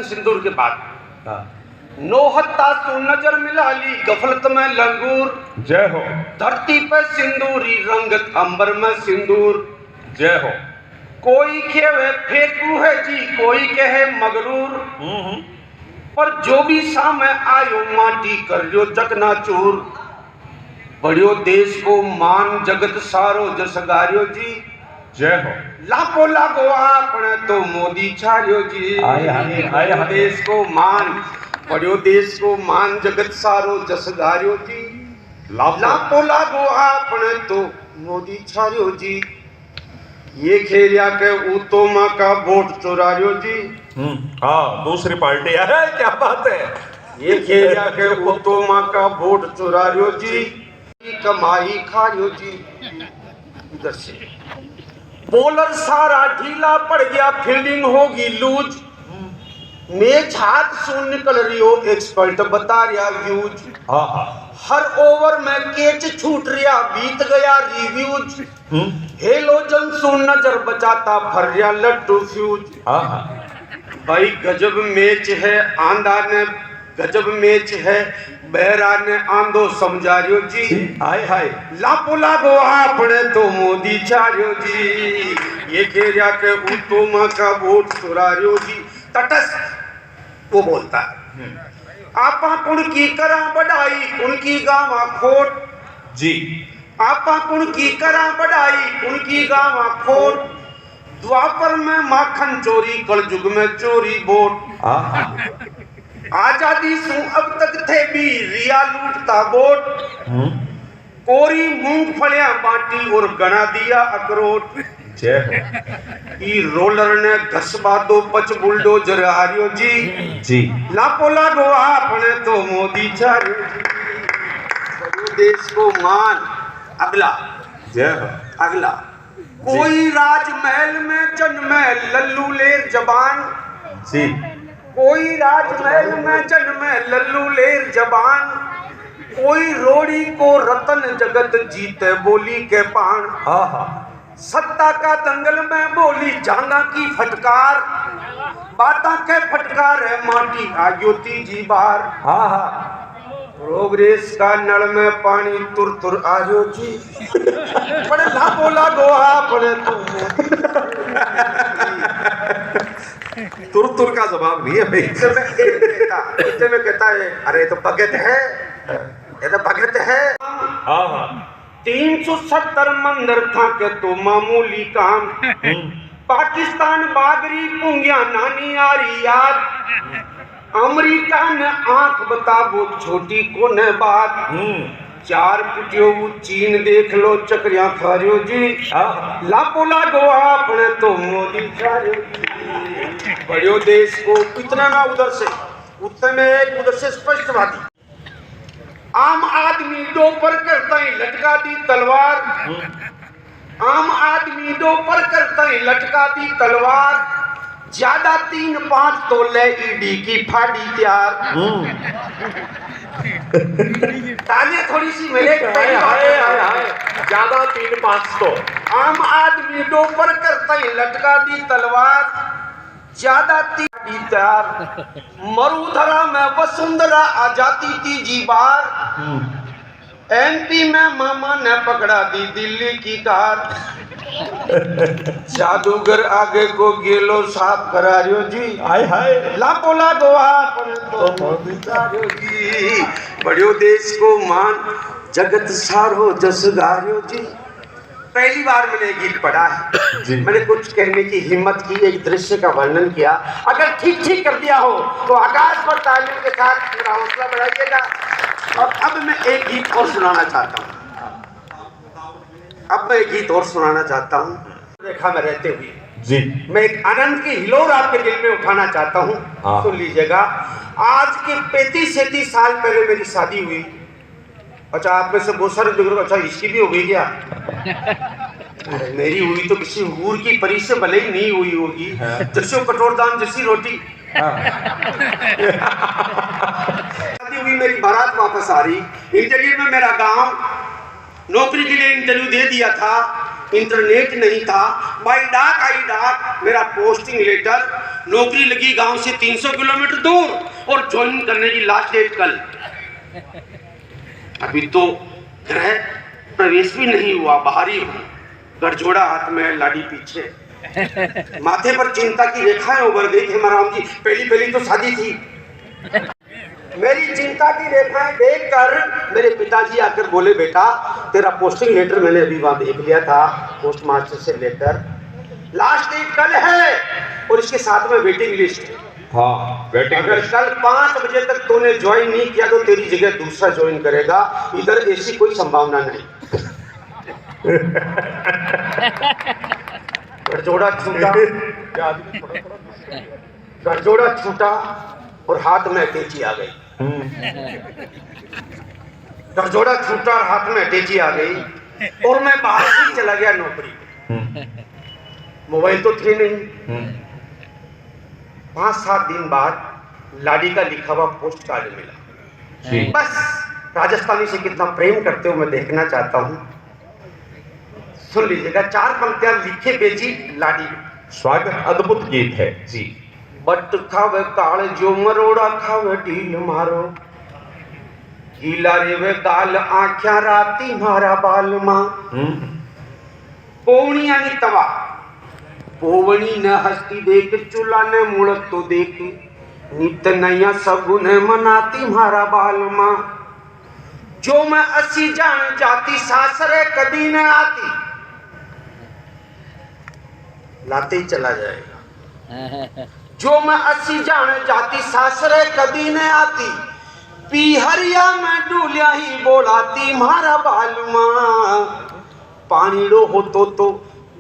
सिंदूर के बाद हाँ। नौहत्ता तू नजर मिला ली गफलत में लंगूर। जय हो। धरती पे सिंदूरी रंगत अंबर में सिंदूर। जय हो। कोई खेवे फेंकू है जी, कोई कहे मगरूर। पर जो भी सामे आयो माटी कर जो चकनाचूर। बड़ियो देश को मान जगत सारो जस गारियो जी। जय हो। लाखो लागो आपने तो मोदी छारियो जी। आए देश को मान, बड़ियो देश को मान जगत सारो जस गारियो जी। लाखो लागो आपने तो मोदी छारियो जी। ये खेरिया के ऊतोमा का वोट चुरारियो जी। हाँ, दूसरी पार्टी है। क्या बात है। ये खेरिया के ऊतोमा का वोट चुरारियो जी। कमाई खारियो जी। इधर से बॉलर सारा ढीला पड़ गया, फील्डिंग होगी लूज। मैच हाथ सुन निकल रही हो, एक्सपर्ट बता रहा व्यूज। हर ओवर में कैच छूट रहा, बीत गया रिव्यूज। हेलोजन सुन नजर बचाता, फर रहा लट्टू फ्यूज। भाई गजब मैच है, आंधा ने गजब मैच है, बहरा ने आंधो समझारियो जी। हाय हाय। लापो लागो आपने तो मोदी चारियो जी। ये खेरिया के ऊतोमा का वोट चुरारियो जी। तटस्थ वो बोलता है, आपा कुण की करा बढ़ाई, उनकी गावा खोट जी। आपा कुण की करा बढ़ाई, उनकी गावा खोट। द्वापर में माखन चोरी, कल युग में चोरी वोट। आजादी सु अब तक थे भी रिया लूटता वोट। कोरी मूंगफलियां बांटी और गना दिया अखरोट। जय हो। ई रोलर ने घसबा दो पच बुलडोजर हारियो जी। जी। लापो लागो आपने तो मोदी चारियो जी। देश को मान। अगला। जय हो। अगला। कोई राजमहल में जन्मे लल्लू लेर जबान। जी। कोई राजमहल में जन्मे लल्लू लेर जबान। कोई रोड़ी को रतन जगत जीते बोली के पान। सत्ता का दंगल में बोली जांगा की फटकार। बाता के फटकार है माटी आयो तीजी बार। प्रोग्रेस का नल में पानी तुर तुर आयो जी। बड़े लापो लागो आपने तुर तुर का जवाब नहीं है भाई। इतने में कहता है, अरे तो भगत है, ये तो भगत है। 370 मंदिर था के तो मामूली काम। पाकिस्तान बागरी पुंगिया नानी आ रही याद। अमेरिका ने आंख बताबो छोटी को न बात। 4 फुटियो चीन देख लो चक्रियां खारियो जी। लापो लागो आपने तो मोदी चारियो जी। बड़ियो देश को इतना ना उधर से उत्तर में एक उधर से स्पष्टवादी। आम आदमी दो पर करता है लटका दी तलवार। आम आदमी दो पर करता है लटका दी तलवार। ज्यादा 3-5 तोले ईडी की फाड़ी तैयार। तालियां थोड़ी सी मिले। ज्यादा 3-5 तो। आम आदमी दो पर करता है लटका दी तलवार। ज्यादा तैयार। मरुधरा में वसुंधरा आ जाती थी जी बार। एमपी में मामा ने पकड़ा दी दिल्ली की कार। जादूगर आगे को गेलो साफ करारियो जी। हाय। लापो लागो आपने तो मोदी चारियो जी। बड़ियो देश को मान जगत सारो जस गारियो जी। पहली बार मैंने गीत पढ़ा है। मैंने कुछ कहने की हिम्मत की, एक दृश्य का वर्णन किया। अगर ठीक कर दिया हो तो आकाश पर तालियों के साथ मेरा हौसला बढ़ाइएगा। और अब मैं एक गीत और सुनाना चाहता हूँ। रेखा में रहते हुए जी। मैं एक आनंद की हिलोर आपके दिल में उठाना चाहता हूँ। सुन लीजिएगा। आज के 35-37 साल पहले मेरी शादी हुई। अच्छा, आप में से बहुत सारे लोग, अच्छा इसकी भी हो गई क्या? मेरी हुई तो किसी हूर की परी से भले ही नहीं हुई होगी। जैसे कटोरदान जैसी रोटी। शादी हुई, मेरी बारात वापस आ रही। इंटरव्यू में मेरा गांव, नौकरी के लिए इंटरव्यू दे दिया था। इंटरनेट नहीं था, बाई डाक आई डाक मेरा पोस्टिंग लेटर, नौकरी लगी गांव से 300 किलोमीटर दूर और ज्वाइन करने की लास्ट डेट कल। अभी तो गृह प्रवेश भी नहीं हुआ, बाहर ही हूँ, गठजोड़ा हाथ में, लाड़ी पीछे, माथे पर चिंता की रेखाएं उभर गई थी। महाराम जी पहली तो शादी थी। मेरी चिंता की रेखाएं देखकर मेरे पिताजी आकर बोले, बेटा तेरा पोस्टिंग लेटर मैंने अभी वहां देख लिया था, पोस्ट मास्टर से लेकर, लास्ट डेट कल है और इसके साथ में वेटिंग लिस्ट। हाँ, वेटिंग अगर कल 5 बजे तक तूने ज्वाइन नहीं किया तो तेरी जगह दूसरा ज्वाइन करेगा, इधर ऐसी कोई संभावना नहीं। गठजोड़ा छूटा, गठजोड़ा छूटा और हाथ में अटैची आ गई। गठजोड़ा छूटा और हाथ में अटैची आ गई और मैं बाहर ही चला गया नौकरी पे। मोबाइल तो थे नहीं। 5-7 दिन बाद लाडी का लिखा हुआ पोस्ट कार्ड मिला। बस राजस्थानी से कितना प्रेम करते हो मैं देखना चाहता हूँ। सुन लीजिएगा, 4 पंक्तियां लिखे भेजी लाडी। स्वागत अद्भुत गीत है जी। बट खावे काल जो मरोड़ा खावे ढील मारो, गीला रे वे गाल आख्या राती मारा बाल मां। पोवणी आणि तवा, पोवणी न हस्ती देख, चूल्हा ने मुड़त तो देख, नित नया सगुन मनाती मारा बाल मां। जो मैं 80 जान जाती सासरे कदी न आती, लाते ही चला जाएगा। जो मैं 80 जान जाती सासरे कदी न आती, पीहरिया में डूलिया ही बोलाती मारा बाल मां। पानीड़ो हो तो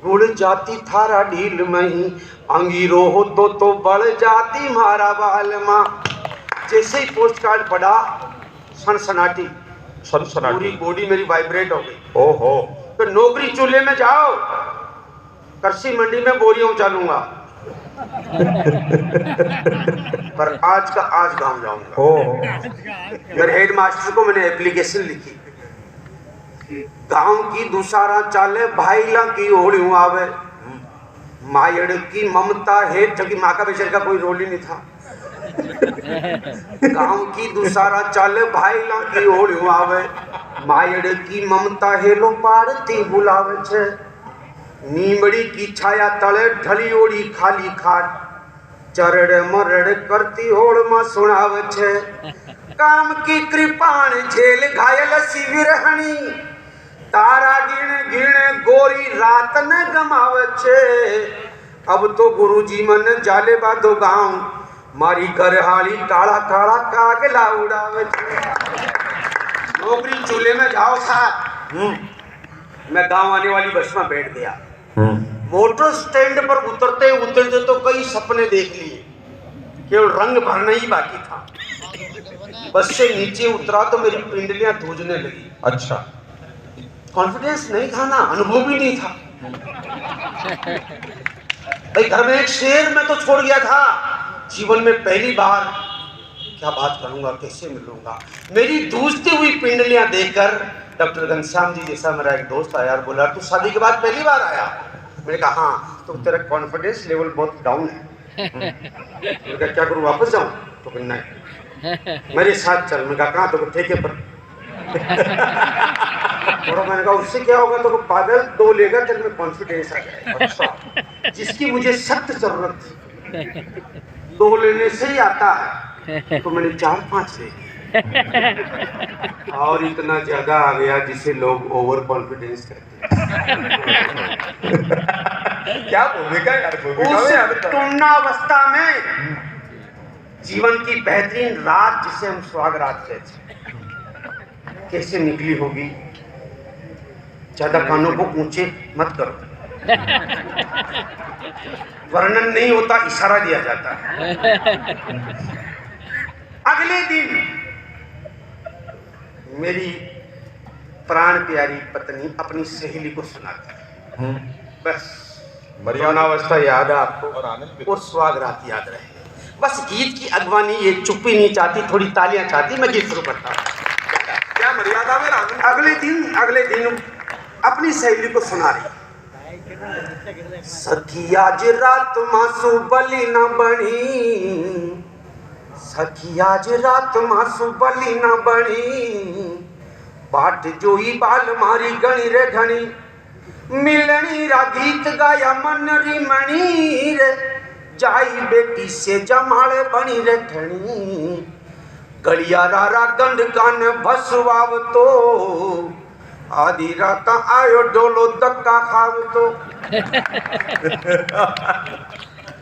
गुड़ जाती थारा ढील में ही, अंगीरो हो तो बढ़ जाती मारा बाल मां। जैसे ही पोस्ट कार्ड पढ़ा, सनसनाटी, पूरी बॉडी मेरी वाइब्रेट हो गई। ओहो। तो नौकरी चूल्हे में जाओ, कृषि मंडी में बोरियों चालूंगा, पर आज का आज गांव जाऊंगा। मेरे हेड मास्टर को मैंने एप्लीकेशन लिखी, गांव की दूसरा चाले भाईला की ओढ़ आवे, मायड़ की ममता है, जबकि माँ का बेचारे का कोई रोल ही नहीं था। गांव की दूसरा चाले भाईला की ओढ़ आवे, मायड़ की ममता है लो पाड़ती बुलावे छे। नीमड़ी की छाया तले ढली ओढ़ी खाली खाट, चरड़ मरड़ करती होड़ में सुनावे छे। काम की कृपाण झेल घायल शिविर हणी, तारा गिण गिण गोरी रात न गमावे छे। अब तो गुरुजी मन जाले बाधो गांव, मारी घरहाली काला काला कागला उड़ावे छे। नौकरी चूल्हे में जाओ साहब। मैं गांव आने वाली बस में बैठ गया। मोटर स्टैंड पर उतरते तो कई सपने देख लिए, केवल रंग भरना ही बाकी था। बस से नीचे उतरा तो मेरी पिंडलियां धूजने लगी। अच्छा। कॉन्फिडेंस नहीं था ना, अनुभव भी नहीं था। भाई घर में एक शेर मैं तो छोड़ गया था, जीवन में पहली बार क्या बात करूंगा, कैसे मिलूंगा। मेरी धूजती हुई पिंडलियां देखकर डॉक्टर घनश्याम जी जैसा मेरा एक दोस्त आया और बोला, तू शादी के बाद पहली बार आया? मैंने कहा हाँ। तो तेरा कॉन्फिडेंस लेवल बहुत डाउन है। मैंने कहा क्या करूँ, वापस जाऊँ? तो कहना नहीं, मेरे साथ चल। मैं कहा कहाँ? तो ठेके पर। और मैंने कहा उससे क्या होगा? तो पागल, 2 लेगा तेरे में कॉन्फिडेंस आ जाएगा। अच्छा। जिसकी मुझे सख्त जरूरत थी, 2 लेने से ही आता है, तो मैंने 4-5 ले और इतना ज्यादा आ गया जिसे लोग ओवर कॉन्फिडेंस कहते हैं। क्या भूमिका यार, उस टुन्नावस्था में जीवन की बेहतरीन रात जिसे हम सुहाग रात कहते हैं, कैसे निकली होगी। ज्यादा कानों को ऊंचे मत करो, वर्णन नहीं होता, इशारा दिया जाता है। अगले दिन मेरी प्राण प्यारी पत्नी अपनी सहेली को सुनाती है। बस मर्यादावस्था याद है आपको और सुहाग रात याद रहे। बस गीत की अगवानी ये चुप्पी नहीं चाहती, थोड़ी तालियां चाहती, मैं गीत शुरू करता हूँ। क्या मर्यादा में? अगले दिन अपनी सहेली को सुना रही, सखी आज रात मासू बली न बनी, सखी आज रात मासू बली न बनी, बाट जोई बाल मारी गणी रे घनी, मिलनी रा गीत गाया मन री मणि रे, जाई बेटी से जमाड़े बनी रे ठणी, गलिया रा गंड कान भसवाव तो, आधी रात आयो डोलो धक्का खाव तो,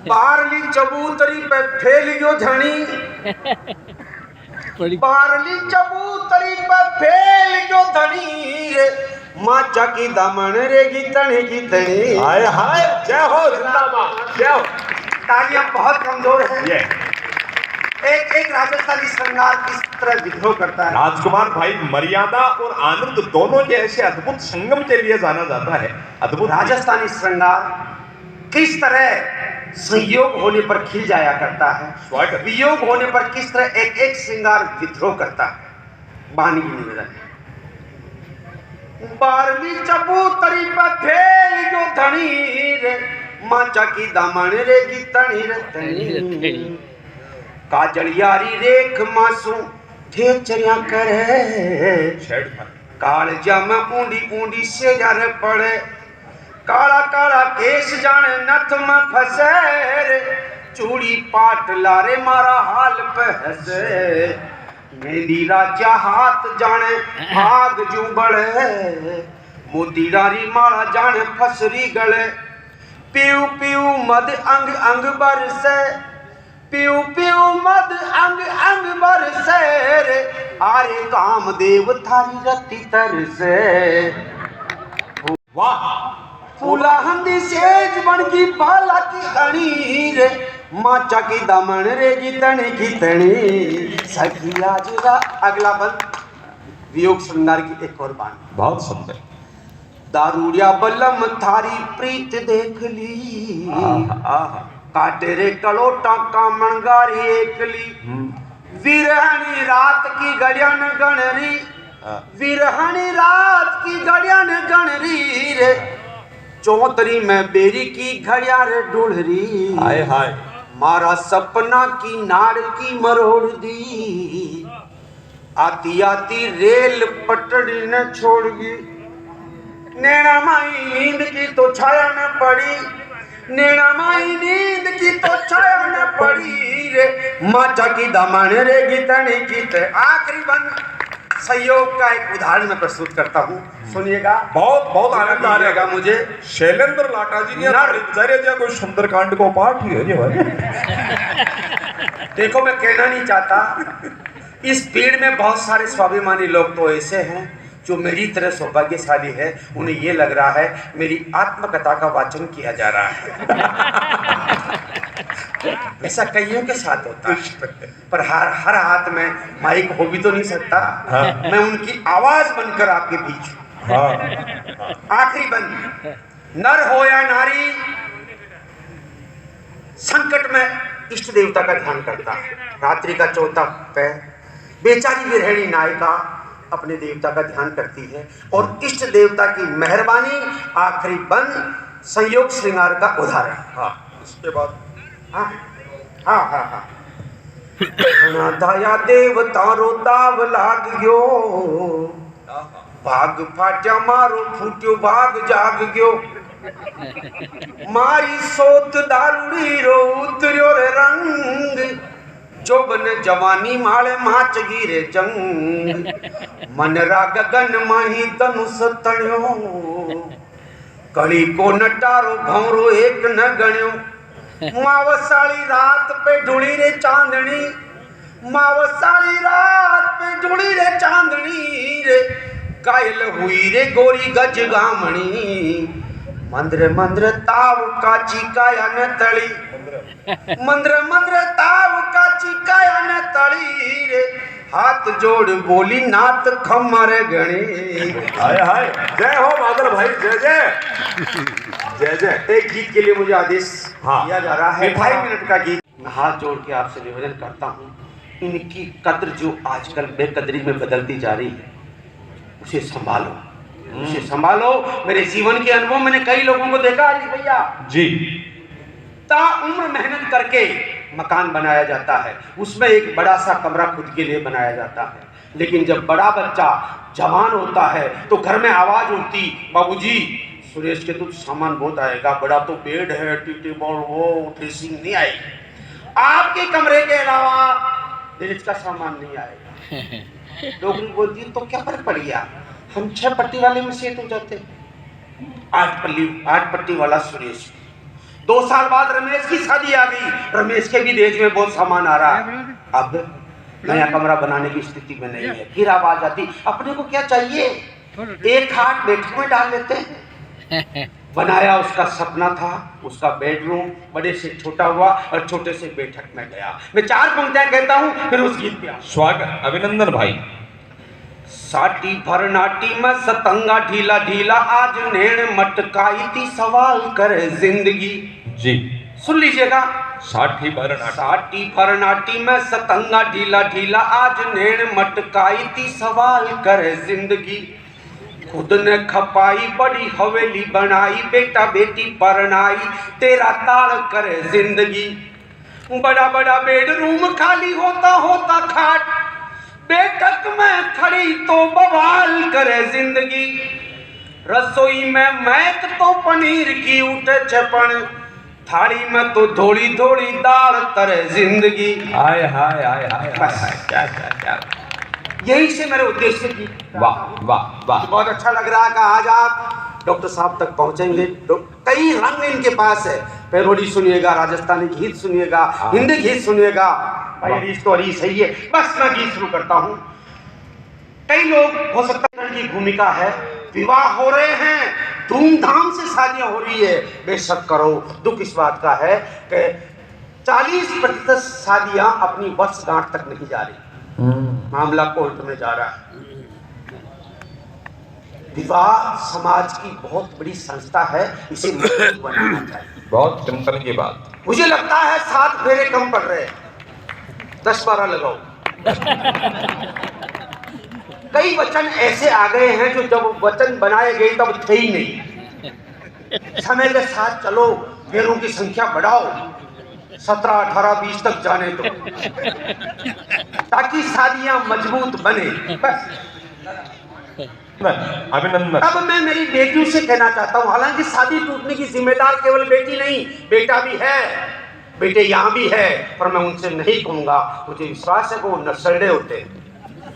बारली चबूतरी पे फैल गयो धनी, बारली चबूतरी पे फैल गयो धनी रे, माँ चकी दमन रे गीतने गीतने। हाय हाय, जय हो जिंदाबाद, जय हो। तालियां बहुत कमजोर है। एक राजस्थानी श्रृंगार किस तरह विद्रोह करता है। राजकुमार भाई, मर्यादा और आनंद दोनों के ऐसे अद्भुत संगम के लिए जाना जाता है। अद्भुत राजस्थानी श्रृंगार किस तरह संयोग होने पर खिल जाया करता है, स्वागत। वियोग होने पर किस तरह एक एक श्रृंगार विद्रोह करता है। बानी की निवेदन है। बारवी चबूतरी पर फेल जो धनी रे, माचा की दामन रे गीतनी रे धनी, काजल यारी रेख मासू ठेचरिया करे, काल जम ऊंडी ऊंडी से जार पड़े, काला काला केस जाने नथ में फसे रे, चूड़ी पाट लारे मारा हाल पे हसे, मेहंदी राजा हाथ जाने भाग जू बड़े, मोती डारी माला जाने फसरी गले, पीऊ पीऊ मद अंग अंग बरसे, पीऊ पीऊ मद अंग अंग बरसे रे, आरे कामदेव थारी रति तरसे। वाह, फूला हंदी सेज बन की बाला की अणी रे, माचा की दमन रे गीतने गीतनी, सखी आज रा। अगला बंद वियोग श्रृंगार की एक और बात। बहुत सुंदर। दारूड़िया बलम थारी प्रीत देख ली, काटे रे कलोटा का मनगारी एकली, विरहनी रात की गड़ियन गणरी, विरहनी रात की गड़ियन गणरी रे, चौतरी में बेरी की घड़िया रे ढूंढरी, हाय हाय, मारा सपना की नाड़ की मरोड़ दी, आती आती रेल पटड़ी ने छोड़ दी, नैना माई नींद की तो छाया न पड़ी, नैना माई नींद की तो छाया न पड़ी रे, माचा की दामन रे गीतने गीत। आखिरी बंद संयोग का एक उदाहरण मैं प्रस्तुत करता हूँ, सुनिएगा। बहुत बहुत आनंद आ रहेगा मुझे। शैलेंद्र लाटा जी ने कोई सुंदरकांड को पाठ ही है जी भाई। देखो, मैं कहना नहीं चाहता, इस भीड़ में बहुत सारे स्वाभिमानी लोग तो ऐसे हैं जो मेरी तरह सौभाग्यशाली है, उन्हें ये लग रहा है मेरी आत्मकथा का वाचन किया जा रहा है। ऐसा कईयों के साथ होता है, पर हर हाथ में माइक हो भी तो नहीं सकता। हाँ। मैं उनकी आवाज बनकर आपके बीच हूं। हाँ। आखिरी बंद, नर हो या नारी संकट में इष्ट देवता का ध्यान करता है। रात्रि का चौथा पैर बेचारी विरहिणी नायिका अपने देवता का ध्यान करती है और इष्ट देवता की मेहरबानी। आखिरी बंद संयोग श्रृंगार का उदाहरण। हाँ, इसके बाद हाँ हाँ हाँ हाँ, दया देवता रो दाव लाग गयो, भाग फाट्या मारो फूट्यो भाग जाग गयो, मारी सोत दारूड़ी रो उतर्यो रे रंग, जोबन जवानी माले माच गिरे जंग, मन रा गगन माही धनुष तण्यो, कली को नटारो भंवरो एक न गण्यो, मावसाली रात पे ढूंढी रे चांदनी, मावसाली रात पे ढूंढी रे चांदनी रे, कायल हुई रे गोरी गज गामणी, मंद्र मंद्र ताव काची काया न तली, मंद्र मंद्र ताव काची काया न तली रे, हाथ जोड़ बोली नाथ खमर गणी। हाय हाय, जय हो बादल भाई, जय जय जय जय। एक गीत के लिए मुझे आदेश हाँ। दिया जा रहा है, 5 मिनट का गीत। मैं हाथ जोड़ के आपसे निवेदन करता हूँ, इनकी कद्र जो आजकल बेकदरी में बदलती जा रही है, उसे संभालो। इसे संभालो। मेरे जीवन के अनुभव मैंने कई लोगों को देखा हरीश भैया, जी ताउम्र मेहनत करके मकान बनाया जाता है, उसमें एक बड़ा सा कमरा खुद के लिए बनाया जाता है, लेकिन जब बड़ा बच्चा जवान होता है तो घर में आवाज उठती, बाबूजी सुरेश के तो सामान बहुत आएगा, बड़ा तो बेड है, टी टेबल, वो ड्रेसिंग नहीं आएगी, आपके कमरे के अलावा दहेज का सामान नहीं आएगा। लोग बोलती तो क्या फर्क पड़ गया, हम 6 पट्टी वाले में सेट हो जाते, 8 पट्टी वाला सुरेश। 2 साल बाद रमेश की शादी आ गई, रमेश के भी दहेज में बहुत सामान आ रहा है, अब नया कमरा बनाने की स्थिति में नहीं है, फिर आवाज आती अपने को क्या चाहिए, एक खाट बैठक में डाल लेते हैं। बनाया उसका सपना था, उसका बेडरूम बड़े से छोटा हुआ और छोटे से बैठक में गया। मैं 4 पंक्तियां कहता हूं फिर उस गीत पे आओ। स्वागत, अभिनंदन भाई। साटी भरनाटी में सतंगा ढीला ढीला, आज नेण मटकाई थी सवाल करे जिंदगी। जी सुन लीजिएगा। साठी भरनाटी, साटी भरनाटी में सतंगा ढीला ढीला, आज नेण मटकाई थी सवाल करे जिंदगी। खुद ने खपाई बड़ी हवेली बनाई, बेटा बेटी परनाई तेरा ताड़ करे जिंदगी। बड़ा बड़ा बेडरूम खाली होता होता खाट, बैठक में खड़ी तो बवाल करे जिंदगी। रसोई में महक तो पनीर की उठे छपन, थाली में तो थोड़ी थोड़ी दाल तरे जिंदगी। हाय हाय हाय हाय हाय, क्या क्या क्या, यही से मेरे उद्देश्य की। वाह वाह वाह। बहुत अच्छा लग रहा है कि आज आप डॉक्टर साहब तक पहुंचेंगे। कई रंग इनके पास है, पैरोडी सुनिएगा, राजस्थानी गीत सुनिएगा, हिंदी गीत सुनिएगा। भाई रीस तो रीस है ये। बस मैं गीत शुरू करता हूँ। कई लोग हो सकता है की भूमिका है, विवाह हो रहे हैं, धूमधाम से शादियां हो रही है, बेशक करो। दुख इस बात का है कि 40% शादियां अपनी वर्षगांठ तक नहीं जा रही, मामला कोर्ट में जा रहा है। विवाह समाज की बहुत बड़ी संस्था है, इसे मजबूत बनाना चाहिए। बहुत चिंतन की बात। मुझे लगता है 7 फेरे कम पड़ रहे हैं, 10-12 लगाओ। कई वचन ऐसे आ गए हैं जो जब वचन बनाए गए तब थे ही नहीं। समय के साथ चलो, फेरों की संख्या बढ़ाओ, 17, 18, 20 तक जाने दो, ताकि शादियां मजबूत बने। बस अभिनंदन। अब मैं मेरी बेटियों से कहना चाहता हूँ, हालांकि शादी टूटने की जिम्मेदार केवल बेटी नहीं, बेटा भी है, बेटे यहाँ भी है, पर मैं उनसे नहीं कहूंगा। मुझे विश्वास है कि वो नशेड़े होते हैं,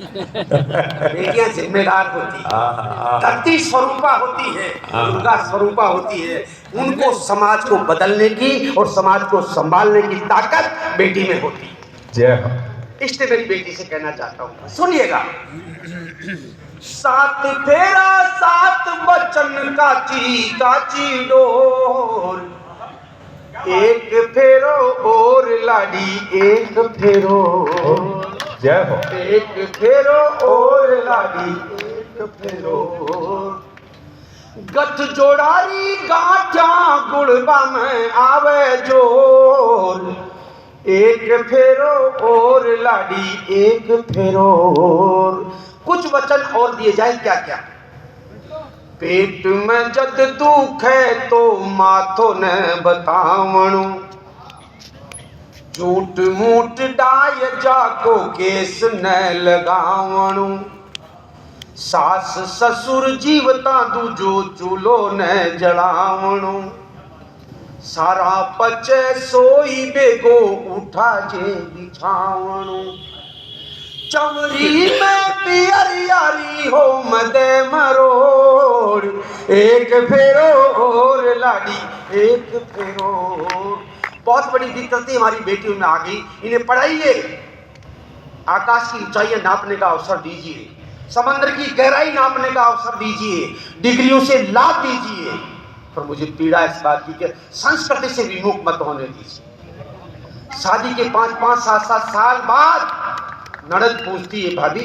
बेटियां जिम्मेदार होती है, धरती स्वरूपा होती है, दुर्गा स्वरूपा होती है। उनको समाज को बदलने की और समाज को संभालने की ताकत बेटी में होती है। जय हो। इसलिए मेरी बेटी से कहना चाहता हूँ, सुनिएगा। 7 फेरा 7 बचन काची काची डोर, एक फेरो और लाडी एक फेरो, जय हो। एक फेरो और लाडी एक फेरो। गठ जोड़ारी गांठा गुड़बा में आवे जोर, एक फेरो और लाडी एक फेरो। कुछ वचन और दिए जाए क्या क्या। पेट में जद दुख है तो माथो न बतावणु, झूठ मूठ डाय जाको केस न लगावणु। सास ससुर जीवता दूजो चूलो न जलावणु। सारा पचे सोई बेगो उठा जे बिछावणु। चमरी में पियर यारी हो मदे मरोड़, एक फेरो और लाडी एक फेरो। बहुत बड़ी दिक्कतें हमारी बेटियों में आ गई, इन्हें पढ़ाइए, आकाश की ऊंचाइयां नापने का अवसर दीजिए, समंदर की गहराई नापने का अवसर दीजिए, डिग्रियों से लाभ दीजिए। पर मुझे पीड़ा इस बात की कि संस्कृति से विमुख मत होने दीजिए। शादी के 5-5, 7-7 साल बाद ननद पूछती है, भाभी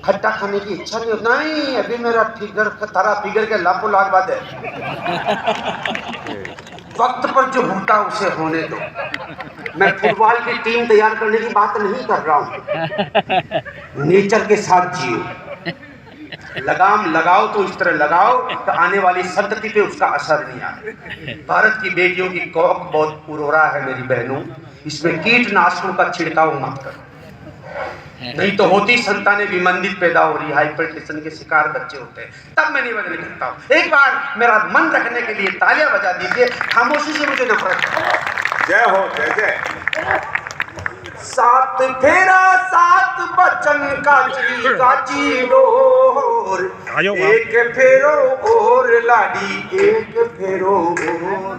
खट्टा खाने की इच्छा नहीं होती? नहीं, अभी मेरा फिगर तारा फिगर के लाखों लाख बाद है। वक्त पर जो होता उसे होने दो। मैं फुटबॉल की टीम तैयार करने की बात नहीं कर रहा हूँ, नेचर के साथ जियो। लगाम लगाओ तो इस तरह लगाओ तो आने वाली संतति पे उसका असर नहीं आए। भारत की बेटियों की कोख बहुत उर्वरा है मेरी बहनों, इसमें कीटनाशकों का छिड़काव मत करो, नहीं तो होती संतानें विमंदित पैदा हो रही, हाइपरटेंशन के शिकार बच्चे होते हैं। तब मैं निवेदन करता हूँ, एक बार मेरा मन रखने के लिए तालियां बजा दीजिए। खामोशी से मुझे नफरत है। जय हो, जय जय। सात फेरा सात बचन काची डोर, एक फेरो और लाडी एक फेरो और,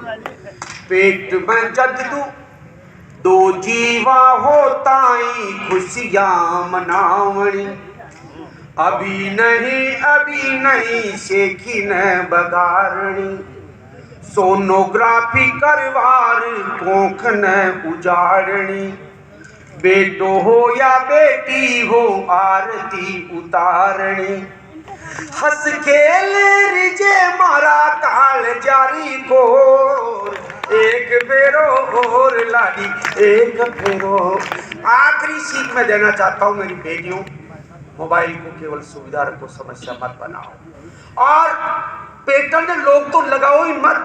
पेट में जद दो जीवा होताई खुशियां मनावणी, अभी नहीं सेखी न बगारणी, सोनोग्राफी करवार कोख न उजाड़नी, बेटो हो या बेटी हो आरती उतारनी, हंस खेल रिजे मारा काल जारी को, एक फेरो और लाडी एक फेरो। आखिरी सीख मैं देना चाहता हूँ मेरी बेटियों, मोबाइल को केवल सुविधा रखो, समस्या मत बनाओ। और पेटेंट लोग तो लगाओ ही मत,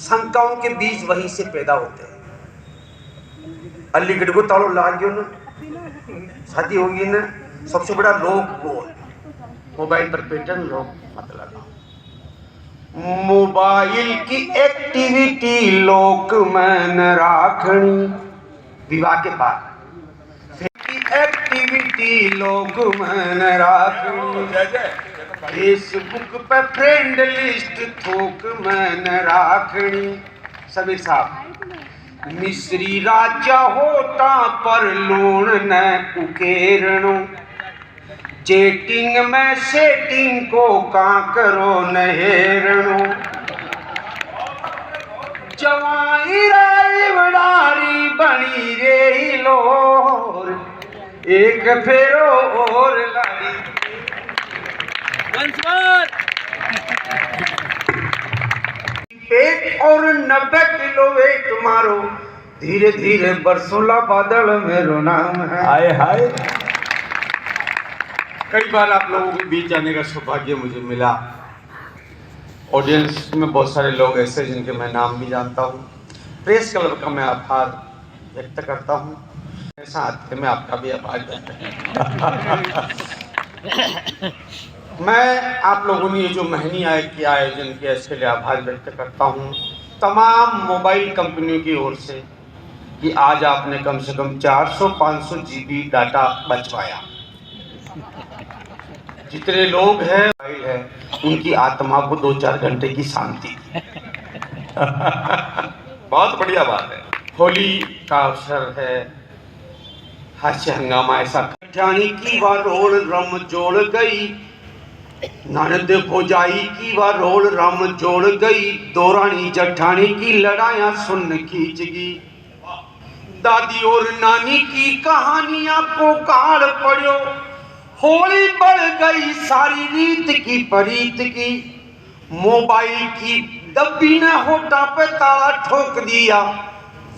शंकाओं के बीज वहीं से पैदा होते हैं। अलीगढ़ को तालो लाग गयो ना, शादी होगी ना, सबसे बड़ा लोग बोल, मोबाइल पर पेटेंट लोग मत लगाओ। मोबाइल की एक्टिविटी लोक में न राखनी, विवाह के बाद एक्टिविटी लोग में न राखनी, फेसबुक पे फ्रेंड लिस्ट थोक में न राखनी। समीर साहब, मिश्री राजा होता पर लूण न उकेरणो, चेटिंग में सेटिंग को का करो नहेरणो, जवाई राई बड़ारी बनी रे लोर, एक फेरो और लाड़ी। पेट और 90 किलो वेट मारो, धीरे धीरे बरसोला बादल मेरो नाम है। हाय हाय। कई बार आप लोगों के बीच जाने का सौभाग्य मुझे मिला। ऑडियंस में बहुत सारे लोग ऐसे जिनके मैं नाम भी जानता हूँ। प्रेस क्लब का मैं आभार व्यक्त करता हूँ, साथ में आपका भी आभार व्यक्त करता हूँ। मैं आप लोगों ने ये जो महीनी के आयोजन किया इसके लिए आभार व्यक्त करता हूँ तमाम मोबाइल कंपनियों की ओर से कि आज आपने कम से कम 400-500 GB डाटा बचवाया। जितने लोग हैं मोबाइल है उनकी आत्मा को 2-4 घंटे की शांति। बहुत बढ़िया बात है। होली का अवसर है, हास्य हंगामा ऐसा जानी की वारोल रम जोड़ गई, ननद भोजाई की वारोल रम जोड़ गई, दौरानी जठानी की लड़ाइयां सुन खींचगी, दादी और नानी की कहानियां पुकार पड़ो, होली बढ़ गई सारी रीत की परीत की, मोबाइल की डब्बी ने होठा पे ताला ठोक दिया,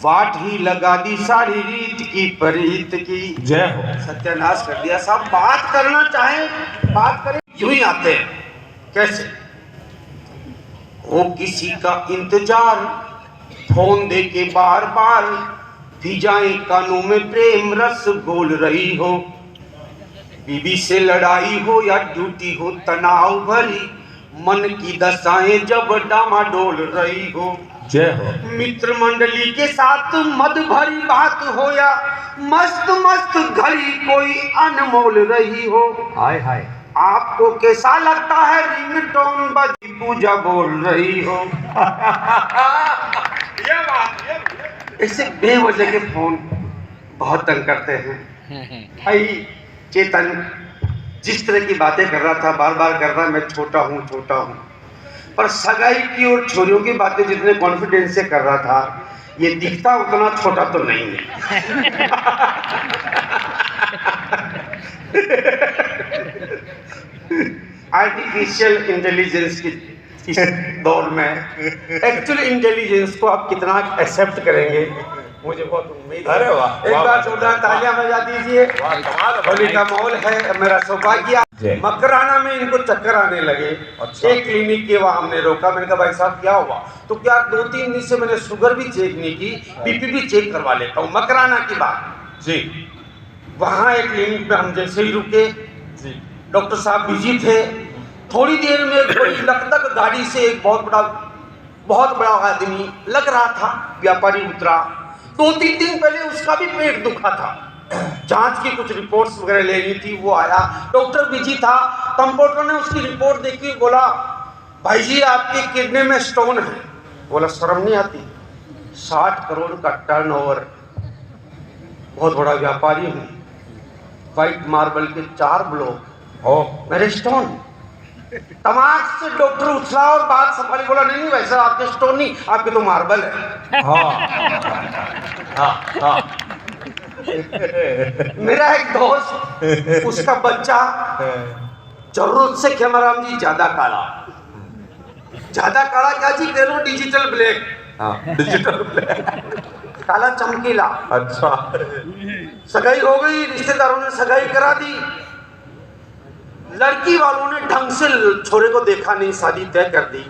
वाट ही लगा दी सारी रीत की परीत की। जय हो। सत्यानाश कर दिया। सब बात करना चाहे बात करें, यूं ही आते हैं। कैसे हो किसी का इंतजार, फोन दे के बार बार, भिजाए कानों में प्रेम रस घोल रही हो, बीवी से लड़ाई हो या ड्यूटी हो तनाव भरी, मन की दशाएं जब डामाडोल रही हो। जय हो। मित्र मंडली के साथ मद भरी बात हो या मस्त मस्त घड़ी कोई अनमोल रही हो, हाय हाय। आपको कैसा लगता है रिंगटोन बजी पूजा बोल रही हो। ये बात ऐसे बेवजह के फोन बहुत तंग करते हैं। भाई चेतन जिस तरह की बातें कर रहा था, बार बार कर रहा, मैं छोटा हूँ, पर सगाई की और छोरियों की बातें जितने कॉन्फिडेंस से कर रहा था, ये दिखता उतना छोटा तो नहीं है। आर्टिफिशियल इंटेलिजेंस की इस दौर में एक्चुअल इंटेलिजेंस को आप कितना एक्सेप्ट करेंगे, मुझे बहुत उम्मीद है। अरे वाह, एक बार जोरदार तालियां बजा दीजिए। वाह, कमाल है। होली का माहौल है, मेरा सौभाग्य जी। मकराना में इनको चक्कर आने लगे। अच्छा। एक क्लिनिक के वहां हमने रोका, मैंने कहा भाई साहब क्या हुआ? तो क्या 2-3 दिन से मैंने शुगर भी चेक नहीं की, बीपी भी चेक करवा लेता हूँ। मकराना की बात। जी वहां एक क्लिनिक पे हम जैसे ही रुके, जी डॉक्टर साहब बिजी थे। थोड़ी देर में एक बड़ी लकदक गाड़ी से एक बहुत बड़ा आदमी लग रहा था व्यापारी उतरा। 2-3 दिन पहले उसका भी पेट दुखा था, जांच की कुछ रिपोर्ट्स वगैरह लेनी थी। वो आया, डॉक्टर बिजी था। कंपाउंडर ने उसकी रिपोर्ट देखी, बोला भाई जी आपके किडनी में स्टोन है। बोला शर्म नहीं आती, 60 करोड़ का टर्नओवर, बहुत बड़ा व्यापारी हूँ, व्हाइट मार्बल के 4 ब्लॉक, ओ मेरे स्टोन। दिमाग से डॉक्टर उछला और बात संभाली, बोला नहीं नहीं वैसा आपके स्टोन नहीं, आपके तो मार्बल है। हाँ हाँ मेरा एक दोस्त, उसका बच्चा जरूरत से खेमाराम जी ज्यादा काला क्या जी कह लो, डिजिटल ब्लैक। हाँ डिजिटल काला चमकीला। अच्छा सगाई हो गई, रिश्तेदारों ने सगाई करा दी। लड़की वालों ने ढंग से छोरे को देखा नहीं, शादी तय कर दी।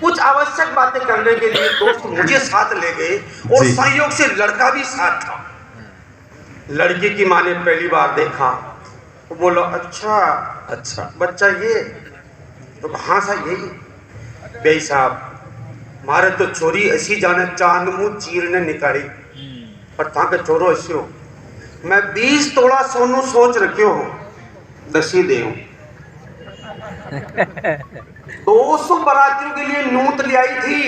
कुछ आवश्यक बातें करने के लिए दोस्त मुझे साथ ले गए और जी। संयोग से लड़का भी साथ था। लड़की की माँ ने पहली बार देखा, वो बोला अच्छा अच्छा बच्चा ये, तो हाँ साहब यही। भाई साहब मारे तो चोरी ऐसी जाने चांद मुंह चीर ने निकाली, पर था के चोरो ऐसे हो। मैं 20 तोला सोनू सोच रखे हो, 10 ही दे हूं। 200 बारातियों के लिए नूत ले आई थी,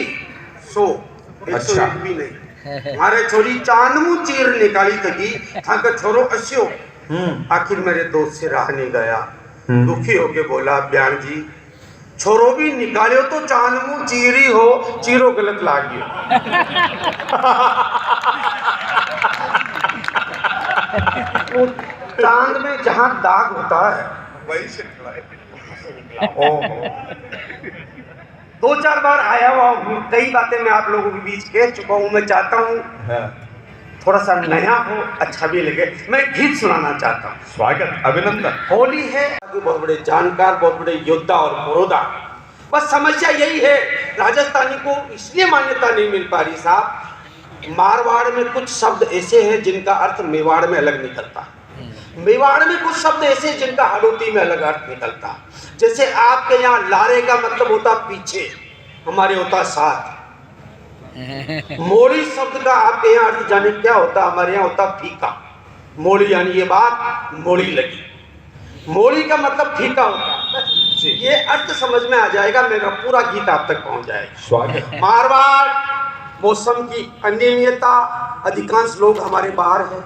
100 अच्छा। भी नहीं। मारे छोरी चांद मुंह चीर निकाली थकी, था के छोरो ऐसे हो। आखिर मेरे दोस्त से रहा नहीं गया, दुखी होके बोला बयान जी छोरो भी निकालियो तो चांद मुंह चीरी हो, चीरो गलत लागियो। वो चांद में जहां दाग होता है वही से निकला। ओहो। 2-4 बार आया हुआ हूँ, कई बातें मैं आप लोगों के बीच कह चुका हूँ। मैं चाहता हूँ थोड़ा सा नया हो, अच्छा भी लगे। मैं एक गीत सुनाना चाहता हूँ। स्वागत अभिनंदन। होली है, बहुत बड़े जानकार, बहुत बड़े योद्धा और पुरोधा। बस समस्या यही है, राजस्थानी को इसलिए मान्यता नहीं मिल पा रही साहब, मारवाड़ में कुछ शब्द ऐसे हैं जिनका अर्थ मेवाड़ में अलग निकलता है। मेवाड़ में कुछ शब्द ऐसे हैं जिनका हड़ौती में अलग अर्थ निकलता है। जैसे आपके यहाँ लारे का मतलब होता पीछे, हमारे होता साथ। मोड़ी शब्द का आपके यहाँ अर्थ जाने क्या होता, हमारे यहाँ होता फीका। मोड़ी यानी ये बात मोड़ी लगी, मोड़ी का मतलब फीका होता है। ये अर्थ समझ में आ जाएगा, मेरा पूरा गीत आप तक पहुंच जाएगा। स्वागत। मारवाड़ मौसम की अनियमितता, अधिकांश लोग हमारे बाहर हैं।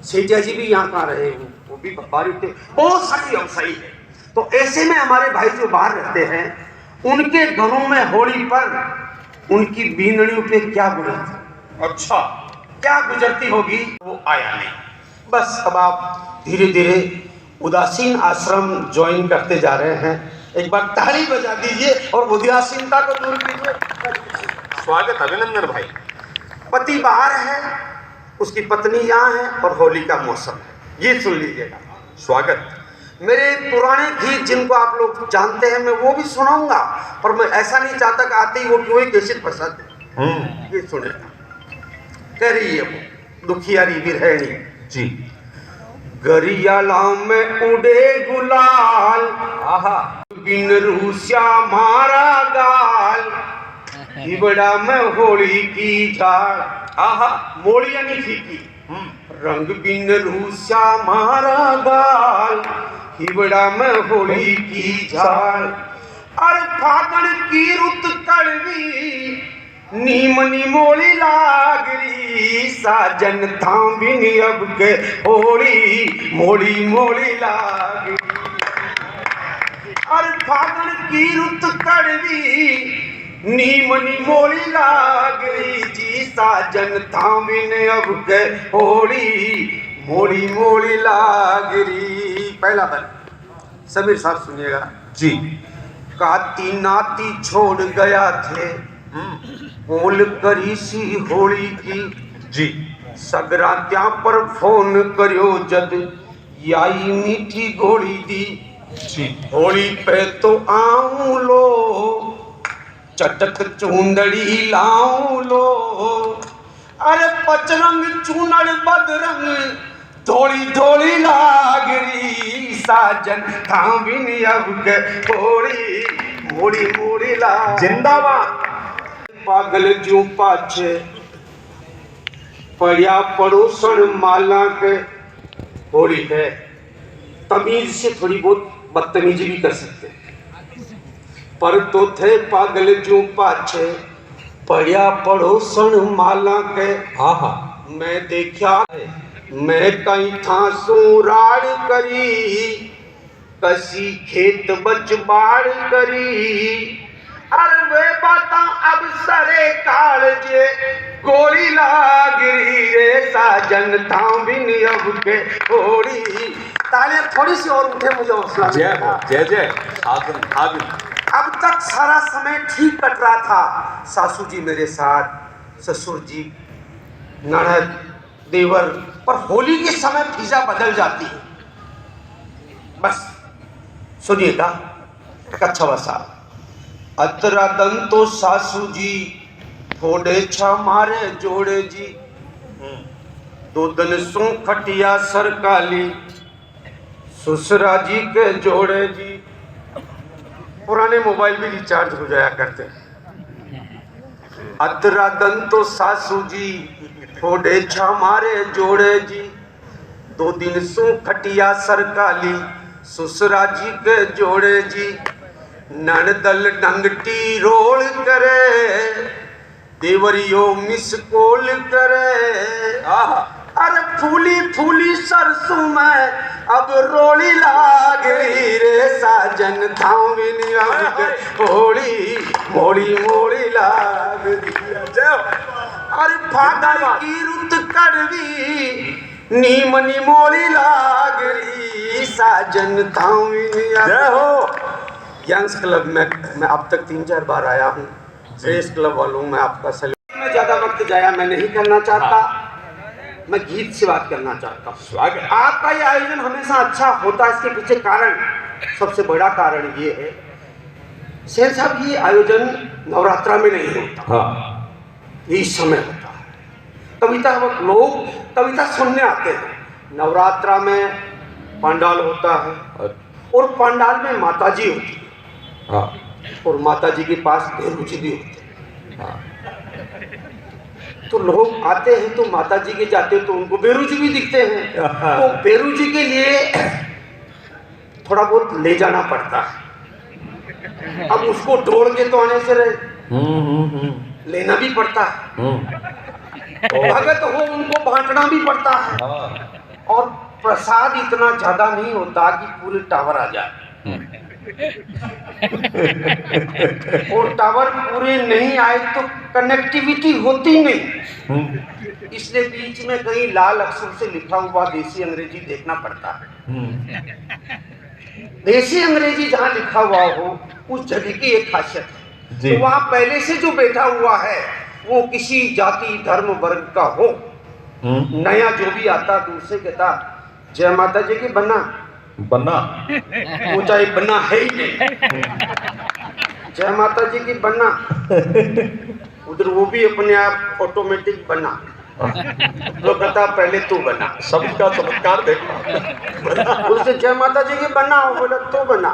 सेठिया जी भी यहाँ कहाँ रहे हैं, वो भी बाहर थे, बहुत सारी व्यवसायी है। तो ऐसे में हमारे भाई जो बाहर रहते हैं, उनके घरों में होली पर उनकी बीनड़ियों पे क्या गुजरती, अच्छा क्या गुजरती होगी, वो आया नहीं। बस अब आप धीरे धीरे उदासीन आश्रम ज्वाइन करते जा रहे हैं। एक बार ताली बजा दीजिए और उदासीनता को दूर कीजिए। स्वागत अभिनंदन भाई। पति बाहर है, उसकी पत्नी यहाँ है और होली का मौसम है। ये सुन लीजिएगा। स्वागत। मेरे पुराने गीत जिनको आप लोग जानते हैं मैं वो भी सुनाऊंगा, पर मैं ऐसा नहीं चाहता कि आते ही वो क्यों ही कैसे पसंद है। ये सुनेगा। कह रही है वो दुखियारी बिरहणी जी। गरियाला में उड़े गुलाल, आहा बिन रूसिया मारा गाल, हिबड़ा में होली की झाड़। आहा मोड़ी यानी फीकी, रंग बिन रूसिया मारा गाल, हिबड़ा में होली की झाड़। अरे फागण की रुत कड़वी, नीमनी मोली लागरी, साजन थांबिन अब के होली, मोली मोली लागरी। अरे फागण की रुत कड़वी, नीमनी मोली लागरी जी, साजन थांबिन अब के होली, मोली मोली लागरी। पहला बन समीर साहब सुनिएगा जी। काती नाती छोड़ गया थे, बोल करी सी होली की जी। सगरा त्या पर फोन करियो जद, याई मीठी घोड़ी दी जी होली पे तो आऊं लो, चटक चूंदड़ी लाऊं लो। अरे पचरंग चूनड़ बदरंग थोड़ी थोड़ी लागरी, साजन थामिन अब के होड़ी मोड़ी मोड़ी ला। जिंदाबाद। पागल जू पाछे पड़िया पड़ोसन माला के होड़ी है। तमीज से थोड़ी बहुत बदतमीजी भी कर सकते हैं, पर तो थे पागल जू पाछे पड़िया पड़ोसन माला के। हाँ मैं देखा मैं कहीं था सूराड़ करी, कसी खेत बचबाड़ करी। अरे वे बाता अब सरे काल जे गोली लागरी रे, साजन थामिन अब के होड़ी। तालियां थोड़ी सी और उठे, मुझे हौसला जय मिलेगा। हो जय जय हाजिर हाजिर। अब तक सारा समय ठीक कट रहा था, सासू जी मेरे साथ, ससुर जी, ननद, देवर, पर होली के समय फिजा बदल जाती है। बस सुनिएगा कच्छा वसा। अतरा दंतो सासू जी थोड़े छा मारे जोड़े जी, दो दिन सो खटिया सरकाली ससुरा जी के जोड़े जी। पुराने मोबाइल भी रिचार्ज हो जाया करते हैं। अतरा दंतो सासू जी थोड़े छा मारे जोड़े जी, दो दिन सो खटिया सरकाली ससुरा जी के जोड़े जी। नणदल डंगटी रोल करे, देवरियो मिस कोल करे। अरे फूली फूली सरसों में अब रोली लागरी रे, साजन थामिन अब के होड़ी मोड़ी मोड़ी लागरी। अरे फागुन की रुत कड़वी नीम निमोड़ी लागरी, साजन थामिन अब। जय हो। यंग्स क्लब में मैं अब तक 3-4 बार आया हूँ। रेस क्लब वालों में आपका सैल्यूट। मैं ज़्यादा वक्त जाया मैं नहीं करना चाहता, मैं गीत से बात करना चाहता हूँ। स्वागत। आपका ये आयोजन हमेशा अच्छा होता है, इसके पीछे कारण, सबसे बड़ा कारण ये है सेन साहब, ये आयोजन नवरात्रा में नहीं होता, हाँ ये इस समय होता है। कविता लोग कविता सुनने आते हैं। नवरात्रा में पंडाल होता है और पंडाल में माता जी होती है, हाँ और माता जी के पास बेरुचि भी होते हैं। हाँ। तो लोग आते हैं तो माता जी के जाते हैं तो उनको बेरुचि भी दिखते हैं, तो बेरुचि के लिए थोड़ा बहुत ले जाना पड़ता है। अब उसको तोड़ के तो आने से लेना भी पड़ता है, भगत हो उनको बांटना भी पड़ता है, और प्रसाद इतना ज्यादा नहीं होता कि पूरे टावर आ जाए। और टावर पूरे नहीं आए तो कनेक्टिविटी होती नहीं, इसलिए बीच में कहीं लाल अक्षर से लिखा हुआ देसी अंग्रेजी देखना पड़ता है। देसी अंग्रेजी जहाँ लिखा हुआ हो उस जगह की एक खासियत है, तो वहाँ पहले से जो बैठा हुआ है वो किसी जाति धर्म वर्ग का हो, नया जो भी आता दूर से कहता जय माता जी की बना बना, वो चाहे बना है ही नहीं, जय माता जी की बना, उधर वो भी अपने आप ऑटोमेटिक बना, तो कहता पहले तू बना। सबका चमत्कार देखा। उससे जय माता जी की बना, वो बोला तू बना,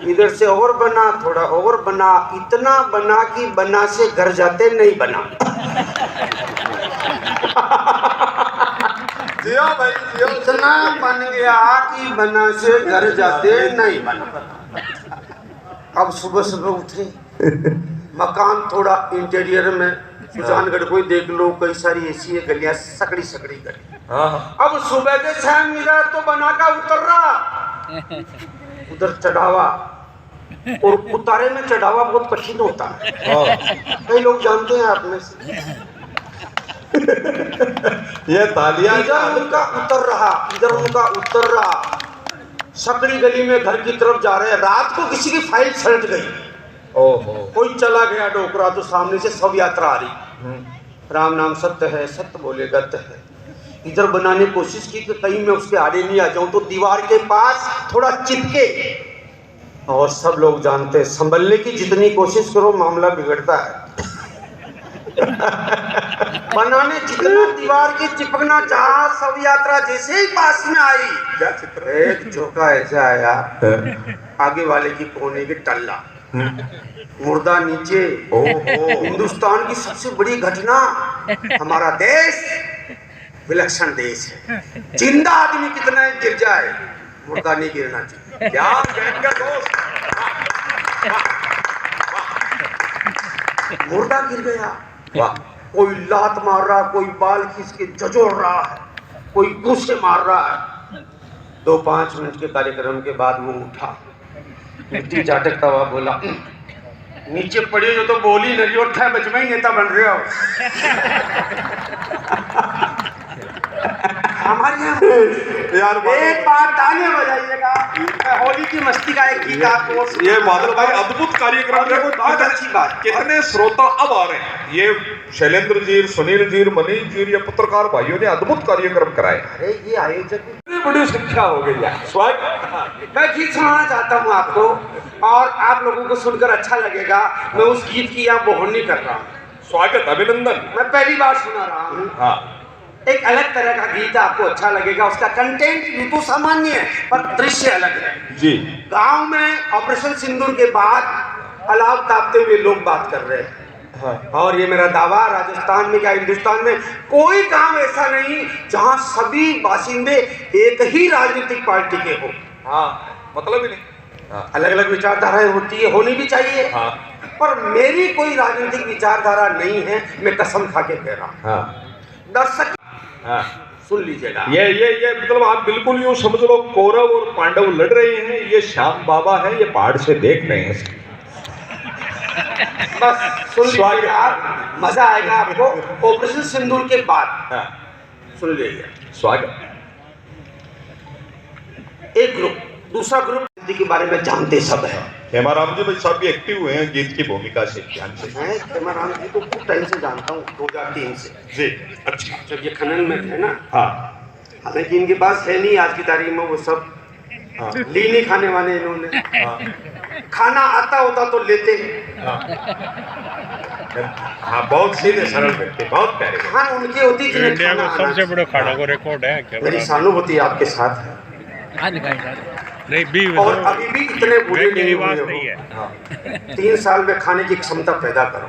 इधर से और बना, थोड़ा और बना, इतना बना कि बना से घर जाते नहीं बना। जियो भाई जियो। इतना बन गया कि बना से घर जाते नहीं बना। अब सुबह सुबह उठे, मकान थोड़ा इंटीरियर में, सुजानगढ़ को ही देख लो, कई सारी ऐसी है गलियां, सकड़ी सकड़ी गली। अब सुबह के शाम मिला तो बना का उतर रहा, उधर चढ़ावा, और उतारे में चढ़ावा बहुत कठिन होता है, कई लोग जानते हैं आप में से। ये तालियां। इधर उनका उतर रहा, इधर उनका उतर रहा, सकड़ी गली में घर की तरफ जा रहे हैं। रात को किसी की फाइल सलट गई, ओहो। कोई चला गया डोकरा, तो सामने से सब यात्रा आ रही, राम नाम सत्य है, सत्य बोले गत है, इधर बनाने की कोशिश की कि कहीं मैं उसके आड़े नहीं आ जाऊं, तो दीवार के पास थोड़ा चिपके। और सब लोग जानते हैं संभलने की जितनी कोशिश करो मामला बिगड़ता है। बनाने जितना दीवार के चिपकना चाहा, सब यात्रा जैसे ही पास में आई, क्या चित्र एक झोंका ऐसा आया, आगे वाले की कोने की टल्ला, मुर्दा नीचे। ओहो। हिंदुस्तान की सबसे बड़ी घटना, हमारा देश विलक्षण देश है, जिंदा आदमी कितना ही गिर जाए, मुर्दा नहीं गिरना चाहिए। क्या कहकर दोस्त। मुर्दा गिर गया। वाह। कोई लात मार रहा, कोई बाल खींच के झचोड़ रहा है, कोई गुस्से मार रहा है। 2-5 मिनट के कार्यक्रम के बाद वो उठा, मिट्टी चाटकता हुआ बोला, नीचे पड़े जो तो बोली नहीं और था बच में ही नेता बन रहे हो। हमारे यहाँ यार एक बार ताने बजाइएगा, होली की मस्ती का एक गीत आपको। ये बादल भाई अद्भुत कार्यक्रम देखो, बहुत अच्छी बात। कितने श्रोता अब आ रहे हैं। ये शैलेंद्र जी, सुनील जी, मनीष जी, ये पत्रकार भाइयों ने अद्भुत कार्यक्रम कराए। अरे ये आयोजक इतनी बड़ी संख्या हो गई है। स्वागत। मैं गीत सुनाना चाहता हूँ आपको, और आप लोगों को सुनकर अच्छा लगेगा। मैं उस गीत की यहाँ बोहनी कर रहा हूँ। स्वागत, अभिनंदन। मैं पहली बार सुना रहा हूँ। हाँ, एक अलग तरह का गीत है, आपको अच्छा लगेगा। उसका कंटेंट यूं तो सामान्य है, पर दृश्य अलग है। जी। गांव में ऑपरेशन सिंदूर के बाद अलाव तापते हुए लोग बात कर रहे हैं। हाँ। और ये मेरा दावा, राजस्थान में क्या हिंदुस्तान में कोई गांव ऐसा नहीं जहां सभी बाशिंदे एक ही राजनीतिक पार्टी के हो। हाँ, मतलब ही नहीं। हाँ। अलग अलग विचारधाराएं होती है, होनी भी चाहिए। हाँ। पर मेरी कोई राजनीतिक विचारधारा नहीं है, मैं कसम खा के कह रहा हूं। हाँ। दर्शक हाँ। सुन लीजिएगा। ये मतलब आप बिल्कुल यूं समझ लो, कौरव और पांडव लड़ रहे हैं, ये श्याम बाबा है, ये पहाड़ से देख रहे हैं। बस सुन लीजिएगा आप, मजा आएगा आपको। ऑपरेशन सिंदूर के बाद हाँ। सुन लीजिए। स्वागत। एक ग्रुप, दूसरा ग्रुप के बारे में जानते सब है। हेमाराम जी भाई साहब भी एक्टिव हुए हैं गीत की भूमिका से, ध्यान से। मैं हेमाराम जी को खूब टाइम से जानता हूँ, 2003 से। जी। अच्छा। जब ये खनन में थे ना। हाँ। हालांकि इनके पास है नहीं आज की तारीख में वो सब। हाँ। ली नहीं खाने वाले इन्होंने। हाँ। खाना आता होता तो लेते। हाँ। हाँ, बहुत सीधे सरल व्यक्ति, बहुत प्यारे। खान उनकी होती जिन्हें इंडिया खाना का आना। सबसे बड़ा खाना को रिकॉर्ड है क्या? मेरी सहानुभूति आपके साथ है। नहीं भी और अभी भी इतने बुरे नहीं निवास हुए नहीं हो। है। हाँ। 3 साल में खाने की क्षमता पैदा करो,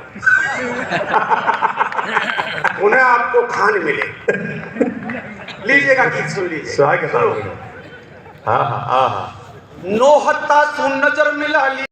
उन्हें आपको खान मिले। लीजिएगा गीत सुन लीजिए। स्वागत। हाँ हाँ हाँ हाँ। नोहत्ता सुन नजर मिला ली।